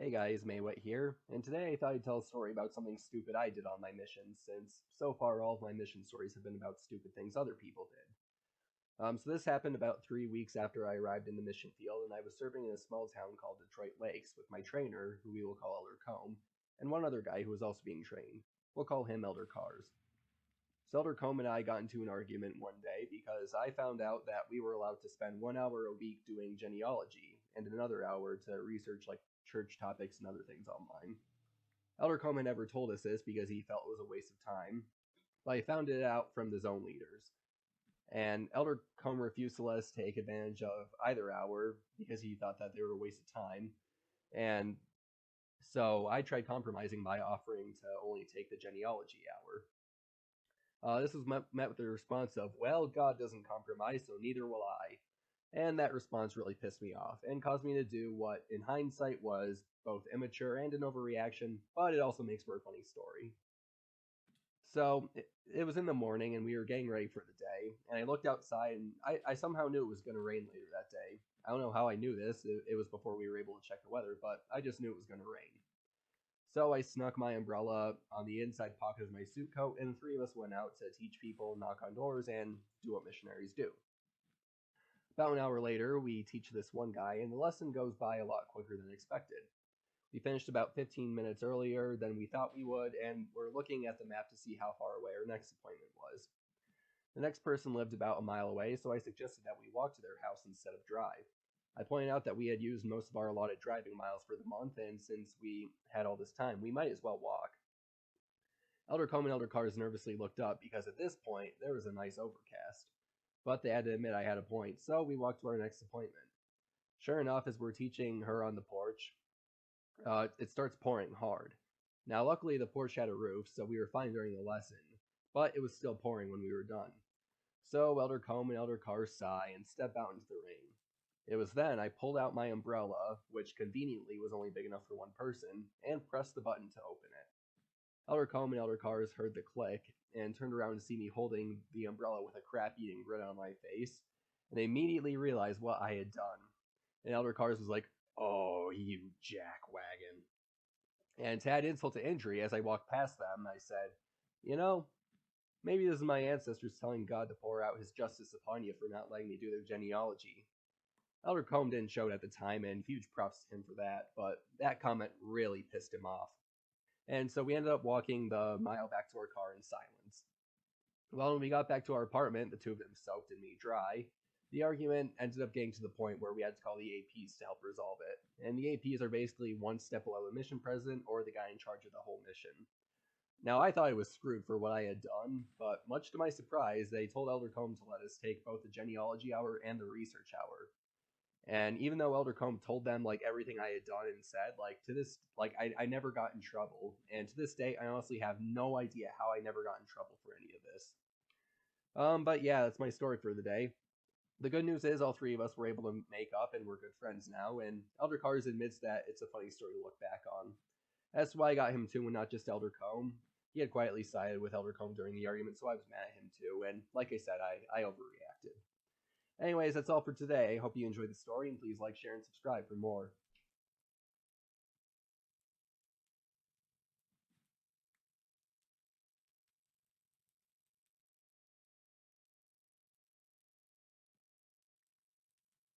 Hey guys, Maewtt here, and today I thought I'd tell a story about something stupid I did on my mission, since so far all of my mission stories have been about stupid things other people did. So this happened about 3 weeks after I arrived in the mission field, and I was serving in a small town called Detroit Lakes with my trainer, who we will call Elder Combe, and one other guy who was also being trained. We'll call him Elder Cars. So Elder Combe and I got into an argument one day because I found out that we were allowed to spend 1 hour a week doing genealogy and another hour to research like church topics and other things online. Elder Combe never told us this because he felt it was a waste of time, but he found it out from the zone leaders. And Elder Combe refused to let us take advantage of either hour because he thought that they were a waste of time. And so I tried compromising by offering to only take the genealogy hour. This was met with the response of, well, God doesn't compromise, so neither will I. And that response really pissed me off and caused me to do what, in hindsight, was both immature and an overreaction, but it also makes for a funny story. So it was in the morning, and we were getting ready for the day. And I looked outside, and I somehow knew it was going to rain later that day. I don't know how I knew this. It was before we were able to check the weather, but I just knew it was going to rain. So I snuck my umbrella on the inside pocket of my suit coat, and the three of us went out to teach people, knock on doors, and do what missionaries do. About an hour later, we teach this one guy, and the lesson goes by a lot quicker than expected. We finished about 15 minutes earlier than we thought we would, and we're looking at the map to see how far away our next appointment was. The next person lived about a mile away, so I suggested that we walk to their house instead of drive. I pointed out that we had used most of our allotted driving miles for the month, and since we had all this time, we might as well walk. Elder Combe and Elder Cars nervously looked up because at this point there was a nice overcast. But they had to admit I had a point, so we walked to our next appointment. Sure enough, as we're teaching her on the porch, it starts pouring hard. Now, luckily, the porch had a roof, so we were fine during the lesson, but it was still pouring when we were done. So Elder Combe and Elder Cars sigh and step out into the rain. It was then I pulled out my umbrella, which conveniently was only big enough for one person, and pressed the button to open it. Elder Combe and Elder Cars heard the click and turned around to see me holding the umbrella with a crap-eating grin on my face, and they immediately realized what I had done. And Elder Cars was like, "Oh, you jackwagon." And to add insult to injury, as I walked past them, I said, "You know, maybe this is my ancestors telling God to pour out his justice upon you for not letting me do their genealogy." Elder Combe didn't show it at the time, and huge props to him for that, but that comment really pissed him off. And so we ended up walking the mile back to our car in silence. Well, when we got back to our apartment, the two of them soaked and me dry, the argument ended up getting to the point where we had to call the APs to help resolve it. And the APs are basically one step below the mission president or the guy in charge of the whole mission. Now, I thought I was screwed for what I had done, but much to my surprise, they told Elder Combe to let us take both the genealogy hour and the research hour. And even though Elder Combe told them like everything I had done and said, like to this, like I never got in trouble. And to this day, I honestly have no idea how I never got in trouble for any of this. But yeah, that's my story for the day. The good news is all three of us were able to make up and we're good friends now. And Elder Cars admits that it's a funny story to look back on. That's why I got him too, and not just Elder Combe. He had quietly sided with Elder Combe during the argument, so I was mad at him too. And like I said, I overreacted. Anyways, that's all for today. I hope you enjoyed the story, and please like, share, and subscribe for more.